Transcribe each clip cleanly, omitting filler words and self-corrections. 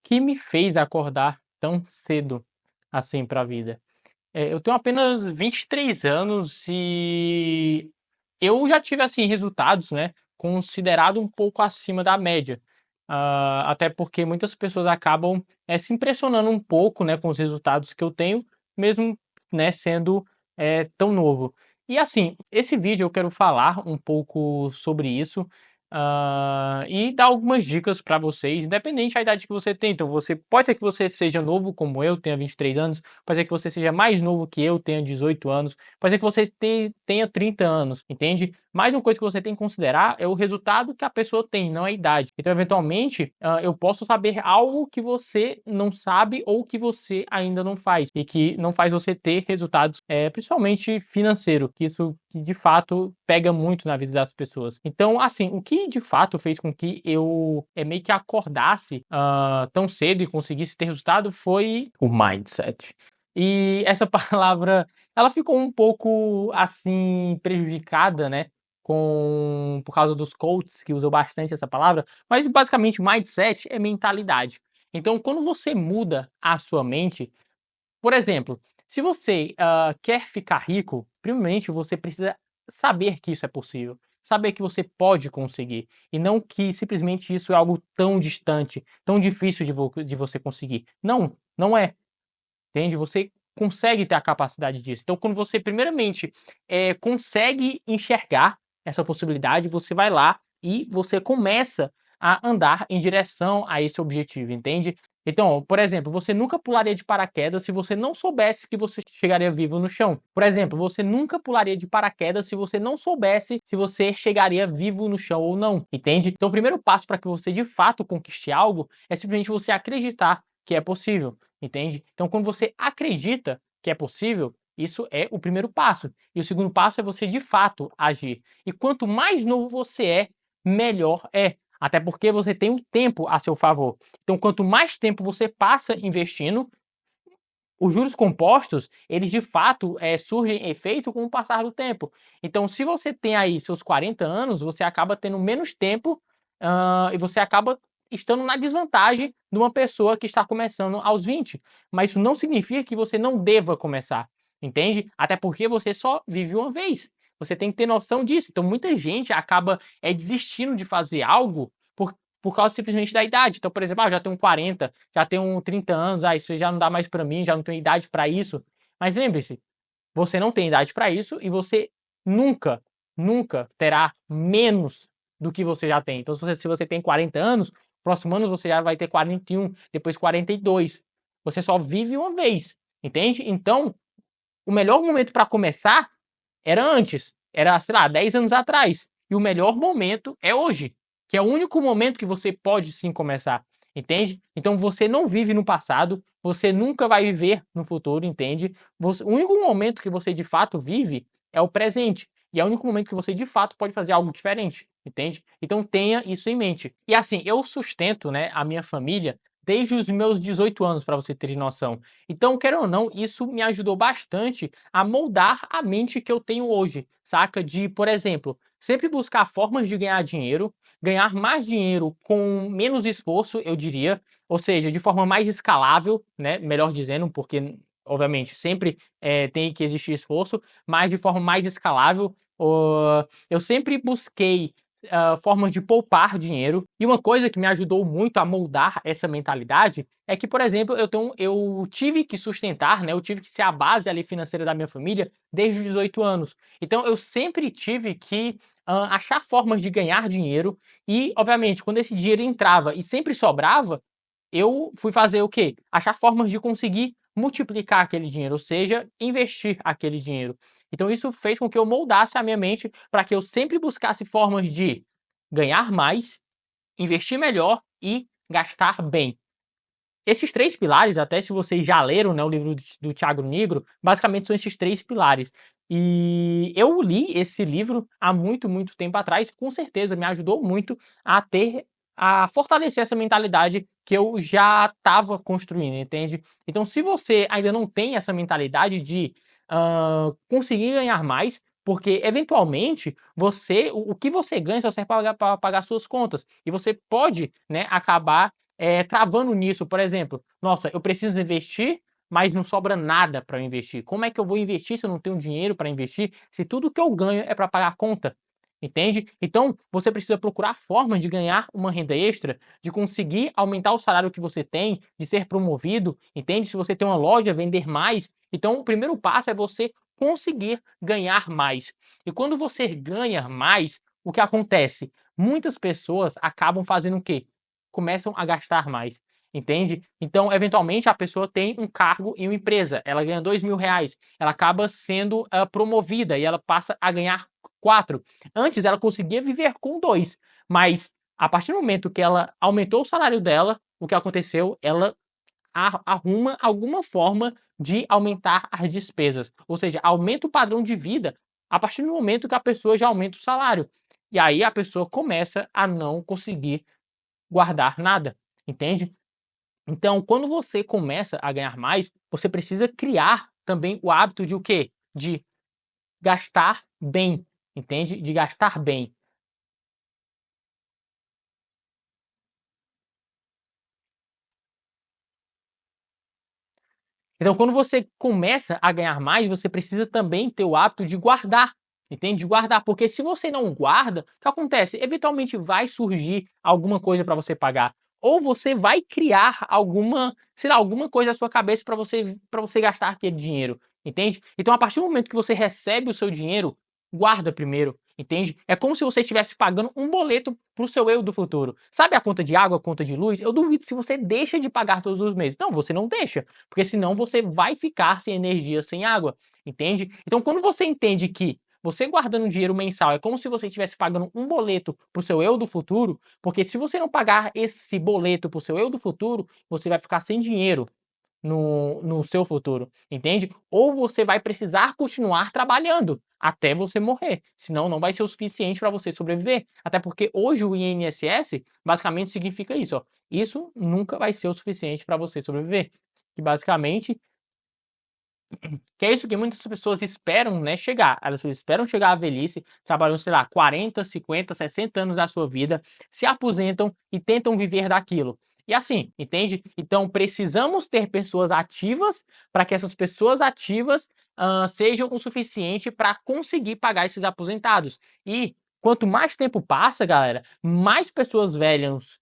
que me fez acordar tão cedo assim para a vida? Eu tenho apenas 23 anos e eu já tive, assim, resultados, né, considerado um pouco acima da média. Até porque muitas pessoas acabam, se impressionando um pouco, né, com os resultados que eu tenho, mesmo, né, sendo, tão novo. E assim, esse vídeo eu quero falar um pouco sobre isso, e dar algumas dicas para vocês, independente da idade que você tem. Então você pode ser que você seja novo como eu, tenha 23 anos, pode ser que você seja mais novo que eu, tenha 18 anos, pode ser que você tenha 30 anos, entende? Mais uma coisa que você tem que considerar é o resultado que a pessoa tem, não a idade. Então, eventualmente, eu posso saber algo que você não sabe ou que você ainda não faz e que não faz você ter resultados, principalmente financeiro, que isso que de fato pega muito na vida das pessoas. Então, assim, o que de fato fez com que eu meio que acordasse tão cedo e conseguisse ter resultado foi o mindset. E essa palavra, ela ficou um pouco assim prejudicada, né? Por causa dos coaches que usam bastante essa palavra, mas basicamente mindset é mentalidade. Então, quando você muda a sua mente, por exemplo, se você quer ficar rico, primeiramente você precisa saber que isso é possível, saber que você pode conseguir, e não que simplesmente isso é algo tão distante, tão difícil de você conseguir. Não, não é. Entende? Você consegue ter a capacidade disso. Então, quando você primeiramente, consegue enxergar essa possibilidade, você vai lá e você começa a andar em direção a esse objetivo, entende? Então, por exemplo, você nunca pularia de paraquedas se você não soubesse que você chegaria vivo no chão. Por exemplo, você nunca pularia de paraquedas se você não soubesse se você chegaria vivo no chão ou não, entende? Então, o primeiro passo para que você de fato conquiste algo é simplesmente você acreditar que é possível. Entende? Então, quando você acredita que é possível, isso é o primeiro passo. E o segundo passo é você de fato agir. E quanto mais novo você é, melhor é. Até porque você tem o tempo a seu favor. Então, quanto mais tempo você passa investindo, os juros compostos, eles de fato surgem efeito com o passar do tempo. Então, se você tem aí seus 40 anos, você acaba tendo menos tempo e você acaba estando na desvantagem de uma pessoa que está começando aos 20. Mas isso não significa que você não deva começar, entende? Até porque você só vive uma vez. Você tem que ter noção disso. Então, muita gente acaba desistindo de fazer algo por causa simplesmente da idade. Então, por exemplo, já tenho 40, já tenho 30 anos, isso já não dá mais para mim, já não tenho idade para isso. Mas lembre-se, você não tem idade para isso e você nunca, nunca terá menos do que você já tem. Então, se você tem 40 anos, próximo ano você já vai ter 41, depois 42. Você só vive uma vez, entende? Então, o melhor momento para começar era antes, era, sei lá, 10 anos atrás. E o melhor momento é hoje, que é o único momento que você pode sim começar, entende? Então você não vive no passado, você nunca vai viver no futuro, entende? O único momento que você de fato vive é o presente. E é o único momento que você de fato pode fazer algo diferente, entende? Então tenha isso em mente. E assim, eu sustento, né, a minha família desde os meus 18 anos, para você ter noção. Então, quer ou não, isso me ajudou bastante a moldar a mente que eu tenho hoje, saca? De, por exemplo, sempre buscar formas de ganhar mais dinheiro com menos esforço, eu diria, ou seja, de forma mais escalável, né? Melhor dizendo, porque obviamente sempre tem que existir esforço, mas de forma mais escalável. Eu sempre busquei formas de poupar dinheiro. E uma coisa que me ajudou muito a moldar essa mentalidade é que, por exemplo, eu tive que sustentar, né? Eu tive que ser a base ali financeira da minha família desde os 18 anos. Então eu sempre tive que achar formas de ganhar dinheiro e, obviamente, quando esse dinheiro entrava e sempre sobrava, eu fui fazer o quê? Achar formas de conseguir multiplicar aquele dinheiro, ou seja, investir aquele dinheiro. Então isso fez com que eu moldasse a minha mente para que eu sempre buscasse formas de ganhar mais, investir melhor e gastar bem. Esses três pilares, até se vocês já leram, né, o livro do Thiago Nigro, basicamente são esses três pilares. E eu li esse livro há muito, muito tempo atrás, com certeza me ajudou muito a fortalecer essa mentalidade que eu já estava construindo, entende? Então, se você ainda não tem essa mentalidade de conseguir ganhar mais, porque eventualmente o que você ganha só serve para pagar suas contas. E você pode, né, acabar travando nisso, por exemplo, nossa, eu preciso investir, mas não sobra nada para eu investir. Como é que eu vou investir se eu não tenho dinheiro para investir, se tudo que eu ganho é para pagar a conta? Entende? Então, você precisa procurar formas de ganhar uma renda extra, de conseguir aumentar o salário que você tem, de ser promovido, entende? Se você tem uma loja, vender mais. Então, o primeiro passo é você conseguir ganhar mais. E quando você ganha mais, o que acontece? Muitas pessoas acabam fazendo o quê? Começam a gastar mais. Entende? Então, eventualmente, a pessoa tem um cargo em uma empresa, ela ganha R$ 2.000, ela acaba sendo promovida e ela passa a ganhar 4. Antes, ela conseguia viver com 2, mas a partir do momento que ela aumentou o salário dela, o que aconteceu? Ela arruma alguma forma de aumentar as despesas, ou seja, aumenta o padrão de vida a partir do momento que a pessoa já aumenta o salário. E aí a pessoa começa a não conseguir guardar nada, entende? Então, quando você começa a ganhar mais, você precisa criar também o hábito de o quê? De gastar bem, entende? De gastar bem. Então, quando você começa a ganhar mais, você precisa também ter o hábito de guardar, entende? De guardar, porque se você não guarda, o que acontece? Eventualmente vai surgir alguma coisa para você pagar, ou você vai criar alguma, sei lá, alguma coisa na sua cabeça para você gastar aquele dinheiro, entende? Então, a partir do momento que você recebe o seu dinheiro, guarda primeiro, entende? É como se você estivesse pagando um boleto para o seu eu do futuro. Sabe a conta de água, a conta de luz? Eu duvido se você deixa de pagar todos os meses. Não, você não deixa, porque senão você vai ficar sem energia, sem água, entende? Então, quando você entende que você guardando dinheiro mensal é como se você estivesse pagando um boleto para o seu eu do futuro, porque se você não pagar esse boleto para o seu eu do futuro, você vai ficar sem dinheiro no seu futuro, entende? Ou você vai precisar continuar trabalhando até você morrer, senão não vai ser o suficiente para você sobreviver. Até porque hoje o INSS basicamente significa isso, ó. Isso nunca vai ser o suficiente para você sobreviver. Que basicamente que é isso que muitas pessoas esperam, né, chegar. Elas esperam chegar à velhice, trabalham, sei lá, 40, 50, 60 anos da sua vida, se aposentam e tentam viver daquilo. E assim, entende? Então precisamos ter pessoas ativas para que essas pessoas ativas sejam o suficiente para conseguir pagar esses aposentados. E quanto mais tempo passa, galera, mais pessoas velhas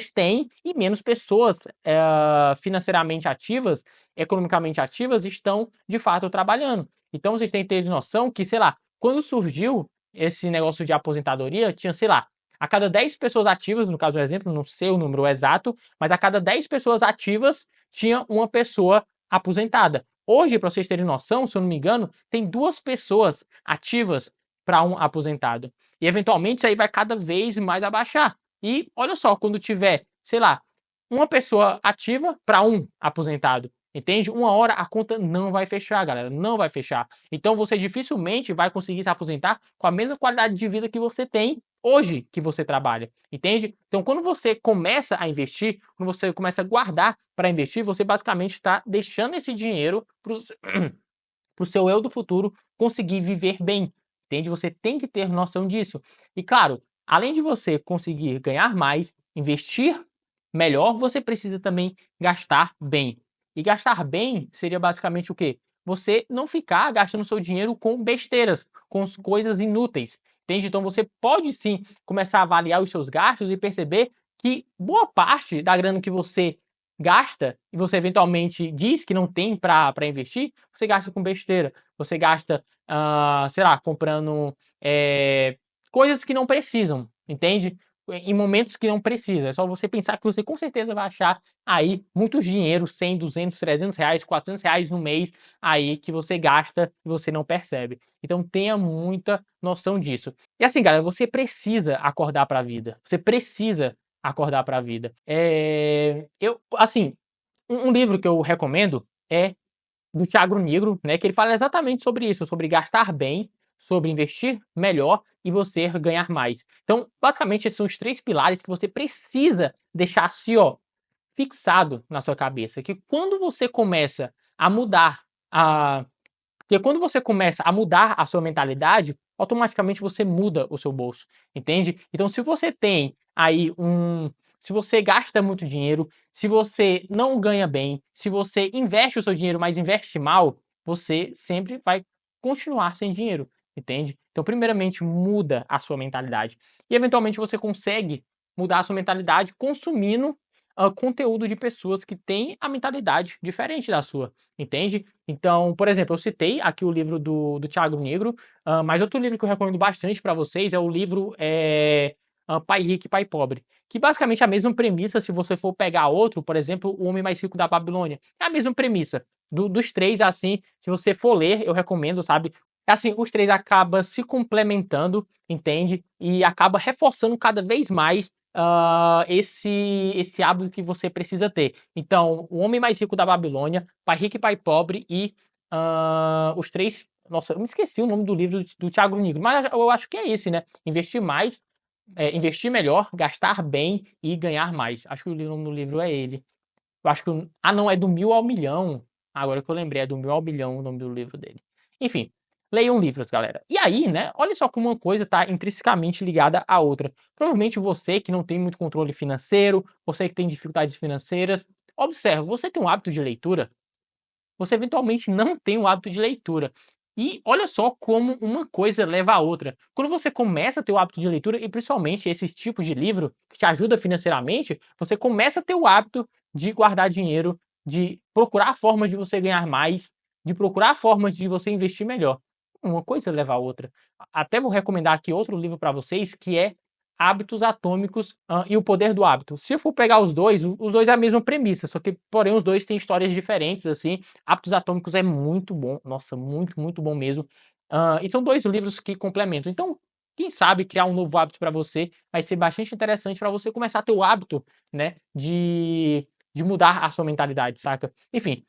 têm e menos pessoas financeiramente ativas, economicamente ativas, estão de fato trabalhando. Então vocês têm que ter noção que, sei lá, quando surgiu esse negócio de aposentadoria, tinha, sei lá, a cada 10 pessoas ativas, no caso do exemplo, não sei o número exato, mas a cada 10 pessoas ativas tinha uma pessoa aposentada. Hoje, para vocês terem noção, se eu não me engano, tem 2 pessoas ativas para um aposentado. E eventualmente isso aí vai cada vez mais abaixar. E olha só, quando tiver, sei lá, uma pessoa ativa para um aposentado, entende? Uma hora a conta não vai fechar, galera, não vai fechar. Então você dificilmente vai conseguir se aposentar com a mesma qualidade de vida que você tem hoje que você trabalha, entende? Então quando você começa a investir, quando você começa a guardar para investir, você basicamente está deixando esse dinheiro para o seu eu do futuro conseguir viver bem, entende? Você tem que ter noção disso. E claro, além de você conseguir ganhar mais, investir melhor, você precisa também gastar bem. E gastar bem seria basicamente o quê? Você não ficar gastando seu dinheiro com besteiras, com coisas inúteis. Entende? Então você pode sim começar a avaliar os seus gastos e perceber que boa parte da grana que você gasta e você eventualmente diz que não tem para investir, você gasta com besteira. Você gasta, sei lá, comprando coisas que não precisam, entende? Em momentos que não precisa. É só você pensar que você com certeza vai achar aí muito dinheiro, 100, 200, 300 reais, 400 reais no mês aí que você gasta e você não percebe. Então tenha muita noção disso. E assim, galera, você precisa acordar para a vida. Você precisa acordar para a vida. Assim, um livro que eu recomendo é do Thiago Negro, né, que ele fala exatamente sobre isso, sobre gastar bem, sobre investir melhor e você ganhar mais. Então, basicamente, esses são os 3 pilares que você precisa deixar assim, ó, fixado na sua cabeça, que quando você começa a mudar a porque quando você começa a mudar a sua mentalidade, automaticamente você muda o seu bolso, entende? Então, se você tem aí se você gasta muito dinheiro, se você não ganha bem, se você investe o seu dinheiro, mas investe mal, você sempre vai continuar sem dinheiro, entende? Então, primeiramente, muda a sua mentalidade. E eventualmente você consegue mudar a sua mentalidade consumindo conteúdo de pessoas que têm a mentalidade diferente da sua, entende? Então, por exemplo, eu citei aqui o livro do Thiago Negro, mas outro livro que eu recomendo bastante para vocês é o livro Pai Rico e Pai Pobre, que basicamente é a mesma premissa se você for pegar outro, por exemplo, O Homem Mais Rico da Babilônia. É a mesma premissa. Dos três, assim, se você for ler, eu recomendo, sabe? Assim, os três acabam se complementando, entende? E acaba reforçando cada vez mais esse hábito que você precisa ter. Então, O Homem Mais Rico da Babilônia, Pai Rico e Pai Pobre e os três. Nossa, eu me esqueci o nome do livro do Thiago Negro, mas eu acho que é esse, né? Investir mais, investir melhor, gastar bem e ganhar mais. Acho que o nome do livro é ele. Eu acho que. Não, é do 1000 ao 1.000.000. Agora que eu lembrei, é do 1000 ao 1.000.000 o nome do livro dele. Enfim, leiam livros, galera. E aí, né? Olha só como uma coisa está intrinsecamente ligada à outra. Provavelmente você que não tem muito controle financeiro, você que tem dificuldades financeiras, observe, você tem um hábito de leitura? Você eventualmente não tem o hábito de leitura. E olha só como uma coisa leva a outra. Quando você começa a ter o hábito de leitura, e principalmente esses tipos de livro que te ajuda financeiramente, você começa a ter o hábito de guardar dinheiro, de procurar formas de você ganhar mais, de procurar formas de você investir melhor. Uma coisa leva a outra. Até vou recomendar aqui outro livro para vocês que é Hábitos Atômicos e o Poder do Hábito. Se eu for pegar os dois é a mesma premissa, só que, porém, os dois têm histórias diferentes, assim. Hábitos Atômicos é muito bom, nossa, muito, muito bom mesmo. E são dois livros que complementam. Então, quem sabe criar um novo hábito para você vai ser bastante interessante para você começar a ter o hábito, né, de mudar a sua mentalidade, saca? Enfim,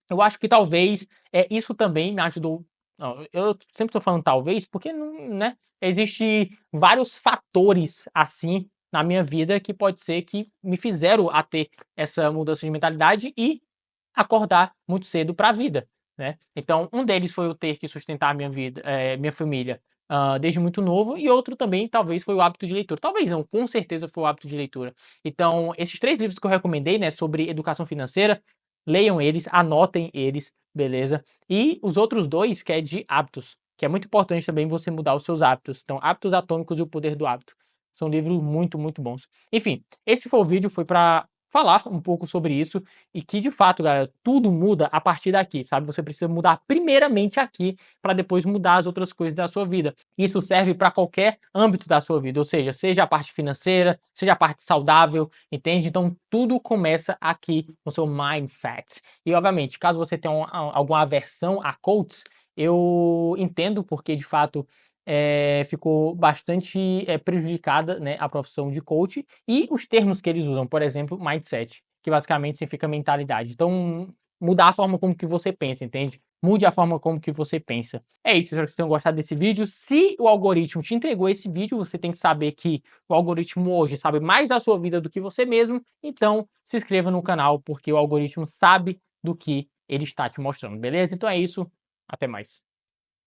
eu acho que talvez isso também me ajudou. Não, eu sempre estou falando talvez, porque não, né? Existe vários fatores assim na minha vida que pode ser que me fizeram a ter essa mudança de mentalidade e acordar muito cedo para a vida, né? Então, um deles foi eu ter que sustentar minha vida, minha família, desde muito novo, e outro também talvez foi o hábito de leitura. Talvez não, com certeza foi o hábito de leitura. Então, esses três livros que eu recomendei, né, sobre educação financeira, leiam eles, anotem eles, beleza? E os outros dois, que é de hábitos, que é muito importante também você mudar os seus hábitos. Então, Hábitos Atômicos e o Poder do Hábito. São livros muito, muito bons. Enfim, esse foi o vídeo, foi para falar um pouco sobre isso e que de fato, galera, tudo muda a partir daqui, sabe? Você precisa mudar primeiramente aqui para depois mudar as outras coisas da sua vida. Isso serve para qualquer âmbito da sua vida, ou seja a parte financeira, seja a parte saudável, entende? Então tudo começa aqui no seu mindset. E obviamente, caso você tenha alguma aversão a coaches, eu entendo porque de fato ficou bastante prejudicada, né, a profissão de coach e os termos que eles usam, por exemplo, mindset, que basicamente significa mentalidade. Então, mudar a forma como que você pensa, entende? Mude a forma como que você pensa. É isso, espero que vocês tenham gostado desse vídeo. Se o algoritmo te entregou esse vídeo, você tem que saber que o algoritmo hoje sabe mais da sua vida do que você mesmo, então se inscreva no canal, porque o algoritmo sabe do que ele está te mostrando, beleza? Então é isso, até mais.